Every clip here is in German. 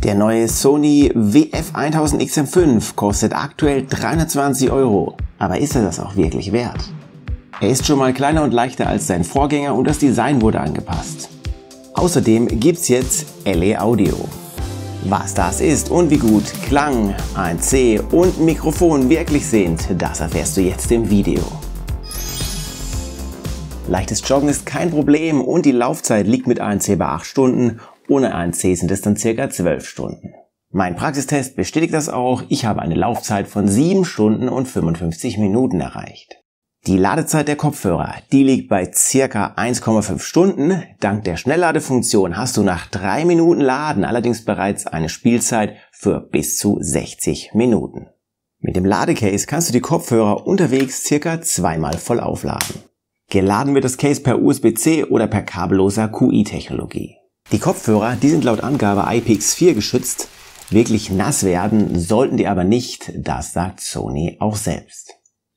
Der neue Sony WF-1000XM5 kostet aktuell 320 €. Aber ist er das auch wirklich wert? Er ist schon mal kleiner und leichter als sein Vorgänger und das Design wurde angepasst. Außerdem gibt's jetzt LE Audio. Was das ist und wie gut Klang, ANC und Mikrofon wirklich sind, das erfährst du jetzt im Video. Leichtes Joggen ist kein Problem und die Laufzeit liegt mit ANC bei 8 Stunden. Ohne ANC sind es dann ca. 12 Stunden. Mein Praxistest bestätigt das auch. Ich habe eine Laufzeit von 7 Stunden und 55 Minuten erreicht. Die Ladezeit der Kopfhörer, die liegt bei ca. 1,5 Stunden. Dank der Schnellladefunktion hast du nach 3 Minuten Laden allerdings bereits eine Spielzeit für bis zu 60 Minuten. Mit dem Ladecase kannst du die Kopfhörer unterwegs ca. 2-mal voll aufladen. Geladen wird das Case per USB-C oder per kabelloser QI-Technologie. Die Kopfhörer, die sind laut Angabe IPX4 geschützt. Wirklich nass werden sollten die aber nicht, das sagt Sony auch selbst.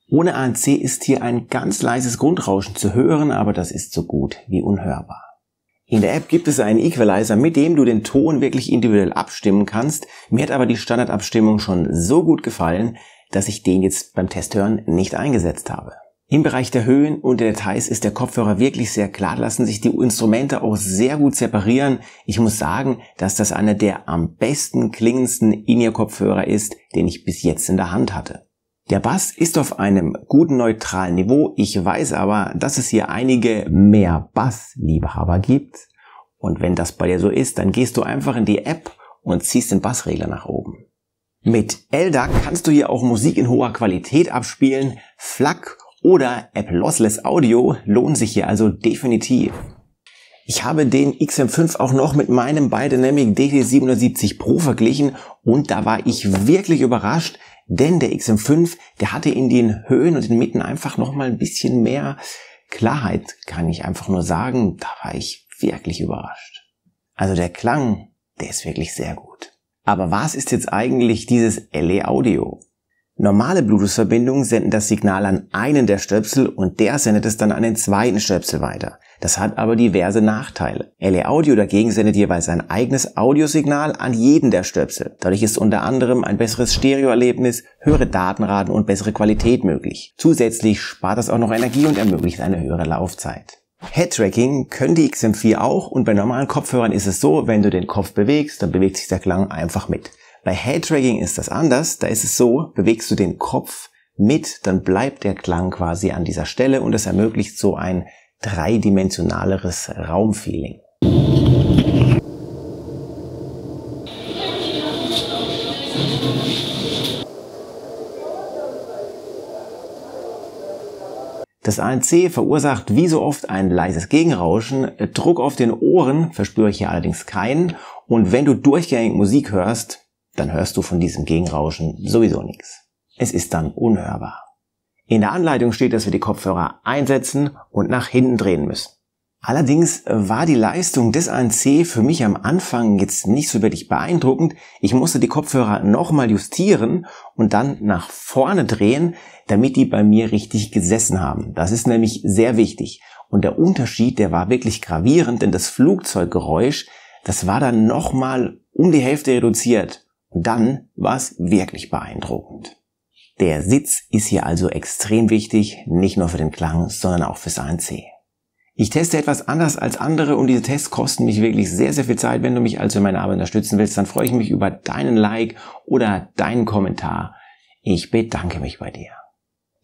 Ohne ANC ist hier ein ganz leises Grundrauschen zu hören, aber das ist so gut wie unhörbar. In der App gibt es einen Equalizer, mit dem du den Ton wirklich individuell abstimmen kannst. Mir hat aber die Standardabstimmung schon so gut gefallen, dass ich den jetzt beim Testhören nicht eingesetzt habe. Im Bereich der Höhen und der Details ist der Kopfhörer wirklich sehr klar, lassen sich die Instrumente auch sehr gut separieren. Ich muss sagen, dass das einer der am besten klingendsten In-Ear-Kopfhörer ist, den ich bis jetzt in der Hand hatte. Der Bass ist auf einem guten neutralen Niveau. Ich weiß aber, dass es hier einige mehr Bassliebhaber gibt. Und wenn das bei dir so ist, dann gehst du einfach in die App und ziehst den Bassregler nach oben. Mit LDAC kannst du hier auch Musik in hoher Qualität abspielen. FLAC oder App Lossless Audio lohnen sich hier also definitiv. Ich habe den XM5 auch noch mit meinem Beyerdynamic DT770 Pro verglichen und da war ich wirklich überrascht, denn der XM5, der hatte in den Höhen und den Mitten einfach noch mal ein bisschen mehr Klarheit, kann ich einfach nur sagen. Da war ich wirklich überrascht. Also der Klang, der ist wirklich sehr gut. Aber was ist jetzt eigentlich dieses LE Audio? Normale Bluetooth-Verbindungen senden das Signal an einen der Stöpsel und der sendet es dann an den zweiten Stöpsel weiter. Das hat aber diverse Nachteile. LE Audio dagegen sendet jeweils ein eigenes Audiosignal an jeden der Stöpsel. Dadurch ist unter anderem ein besseres Stereoerlebnis, höhere Datenraten und bessere Qualität möglich. Zusätzlich spart das auch noch Energie und ermöglicht eine höhere Laufzeit. Head-Tracking können die XM4 auch und bei normalen Kopfhörern ist es so, wenn du den Kopf bewegst, dann bewegt sich der Klang einfach mit. Bei Head-Tracking ist das anders, da ist es so, bewegst du den Kopf mit, dann bleibt der Klang quasi an dieser Stelle und es ermöglicht so ein dreidimensionaleres Raumfeeling. Das ANC verursacht wie so oft ein leises Gegenrauschen, Druck auf den Ohren verspüre ich hier allerdings keinen und wenn du durchgängig Musik hörst, dann hörst du von diesem Gegenrauschen sowieso nichts. Es ist dann unhörbar. In der Anleitung steht, dass wir die Kopfhörer einsetzen und nach hinten drehen müssen. Allerdings war die Leistung des ANC für mich am Anfang jetzt nicht so wirklich beeindruckend. Ich musste die Kopfhörer nochmal justieren und dann nach vorne drehen, damit die bei mir richtig gesessen haben. Das ist nämlich sehr wichtig. Und der Unterschied, der war wirklich gravierend, denn das Flugzeuggeräusch, das war dann nochmal um die Hälfte reduziert. Und dann war es wirklich beeindruckend. Der Sitz ist hier also extrem wichtig, nicht nur für den Klang, sondern auch fürs ANC. Ich teste etwas anders als andere und diese Tests kosten mich wirklich sehr, sehr viel Zeit. Wenn du mich also in meiner Arbeit unterstützen willst, dann freue ich mich über deinen Like oder deinen Kommentar. Ich bedanke mich bei dir.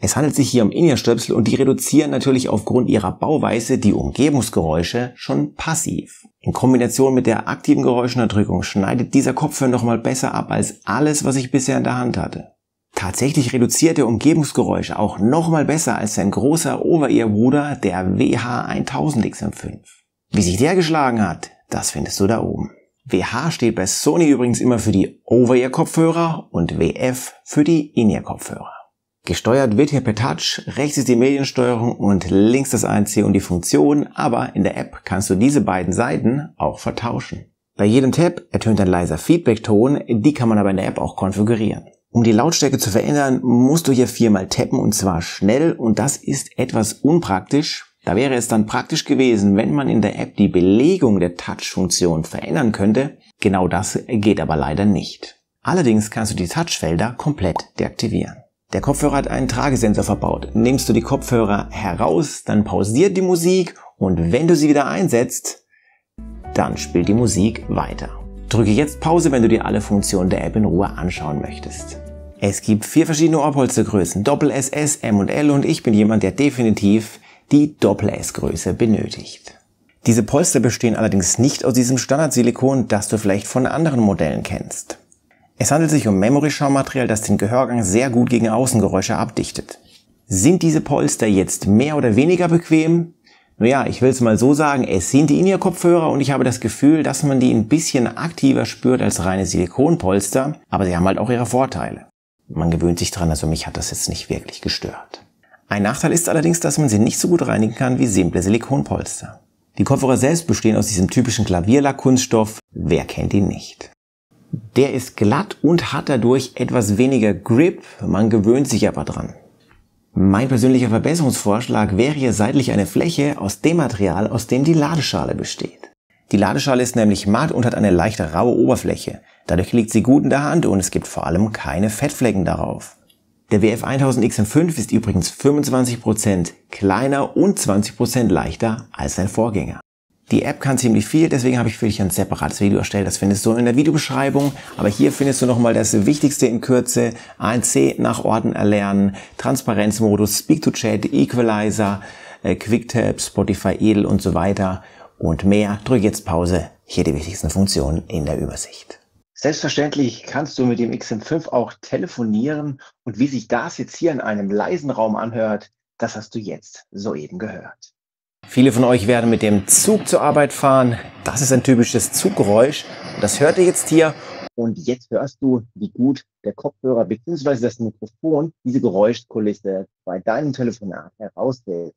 Es handelt sich hier um In-Ear-Stöpsel und die reduzieren natürlich aufgrund ihrer Bauweise die Umgebungsgeräusche schon passiv. In Kombination mit der aktiven Geräuschunterdrückung schneidet dieser Kopfhörer nochmal besser ab als alles, was ich bisher in der Hand hatte. Tatsächlich reduziert der Umgebungsgeräusche auch nochmal besser als sein großer Over-Ear-Bruder, der WH-1000XM5. Wie sich der geschlagen hat, das findest du da oben. WH steht bei Sony übrigens immer für die Over-Ear-Kopfhörer und WF für die In-Ear-Kopfhörer. Gesteuert wird hier per Touch, rechts ist die Mediensteuerung und links das ANC und die Funktion, aber in der App kannst du diese beiden Seiten auch vertauschen. Bei jedem Tab ertönt ein leiser Feedback-Ton, die kann man aber in der App auch konfigurieren. Um die Lautstärke zu verändern, musst du hier 4-mal tappen und zwar schnell und das ist etwas unpraktisch. Da wäre es dann praktisch gewesen, wenn man in der App die Belegung der Touch-Funktion verändern könnte. Genau das geht aber leider nicht. Allerdings kannst du die Touchfelder komplett deaktivieren. Der Kopfhörer hat einen Tragesensor verbaut. Nimmst du die Kopfhörer heraus, dann pausiert die Musik und wenn du sie wieder einsetzt, dann spielt die Musik weiter. Drücke jetzt Pause, wenn du dir alle Funktionen der App in Ruhe anschauen möchtest. Es gibt 4 verschiedene Ohrpolstergrößen, Doppel-S, S, M und L und ich bin jemand, der definitiv die Doppel-S-Größe benötigt. Diese Polster bestehen allerdings nicht aus diesem Standardsilikon, das du vielleicht von anderen Modellen kennst. Es handelt sich um Memory-Schaummaterial, das den Gehörgang sehr gut gegen Außengeräusche abdichtet. Sind diese Polster jetzt mehr oder weniger bequem? Naja, ich will es mal so sagen, es sind die In-Ear-Kopfhörer und ich habe das Gefühl, dass man die ein bisschen aktiver spürt als reine Silikonpolster, aber sie haben halt auch ihre Vorteile. Man gewöhnt sich dran, also mich hat das jetzt nicht wirklich gestört. Ein Nachteil ist allerdings, dass man sie nicht so gut reinigen kann wie simple Silikonpolster. Die Kopfhörer selbst bestehen aus diesem typischen Klavierlack-Kunststoff, wer kennt ihn nicht? Der ist glatt und hat dadurch etwas weniger Grip, man gewöhnt sich aber dran. Mein persönlicher Verbesserungsvorschlag wäre hier seitlich eine Fläche aus dem Material, aus dem die Ladeschale besteht. Die Ladeschale ist nämlich matt und hat eine leicht raue Oberfläche. Dadurch liegt sie gut in der Hand und es gibt vor allem keine Fettflecken darauf. Der WF-1000 XM5 ist übrigens 25% kleiner und 20% leichter als sein Vorgänger. Die App kann ziemlich viel, deswegen habe ich für dich ein separates Video erstellt. Das findest du in der Videobeschreibung. Aber hier findest du nochmal das Wichtigste in Kürze. ANC nach Orten erlernen, Transparenzmodus, Speak-to-Chat, Equalizer, Quicktap, Spotify Edel und so weiter und mehr. Drück jetzt Pause. Hier die wichtigsten Funktionen in der Übersicht. Selbstverständlich kannst du mit dem XM5 auch telefonieren und wie sich das jetzt hier in einem leisen Raum anhört, das hast du jetzt soeben gehört. Viele von euch werden mit dem Zug zur Arbeit fahren. Das ist ein typisches Zuggeräusch. Das hört ihr jetzt hier. Und jetzt hörst du, wie gut der Kopfhörer bzw. das Mikrofon diese Geräuschkulisse bei deinem Telefonat herausfiltert.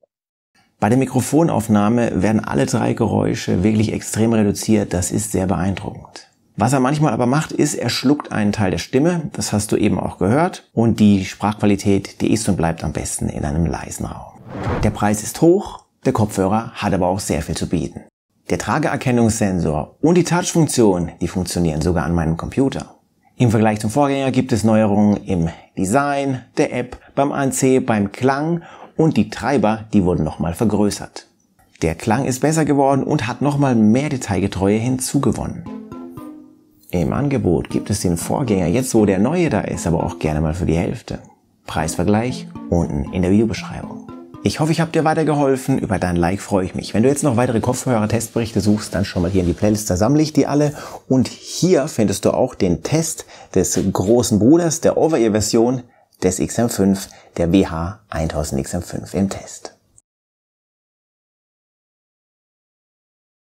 Bei der Mikrofonaufnahme werden alle 3 Geräusche wirklich extrem reduziert. Das ist sehr beeindruckend. Was er manchmal aber macht, ist, er schluckt einen Teil der Stimme. Das hast du eben auch gehört. Und die Sprachqualität, die ist und bleibt am besten in einem leisen Raum. Der Preis ist hoch. Der Kopfhörer hat aber auch sehr viel zu bieten. Der Trageerkennungssensor und die Touch-Funktion, die funktionieren sogar an meinem Computer. Im Vergleich zum Vorgänger gibt es Neuerungen im Design, der App, beim ANC, beim Klang und die Treiber, die wurden nochmal vergrößert. Der Klang ist besser geworden und hat nochmal mehr Detailgetreue hinzugewonnen. Im Angebot gibt es den Vorgänger jetzt, wo der neue da ist, aber auch gerne mal für die Hälfte. Preisvergleich unten in der Videobeschreibung. Ich hoffe, ich habe dir weitergeholfen. Über dein Like freue ich mich. Wenn du jetzt noch weitere Kopfhörer-Testberichte suchst, dann schau mal hier in die Playlist, da sammle ich die alle. Und hier findest du auch den Test des großen Bruders, der Over-Ear-Version des XM5, der WH-1000 XM5 im Test.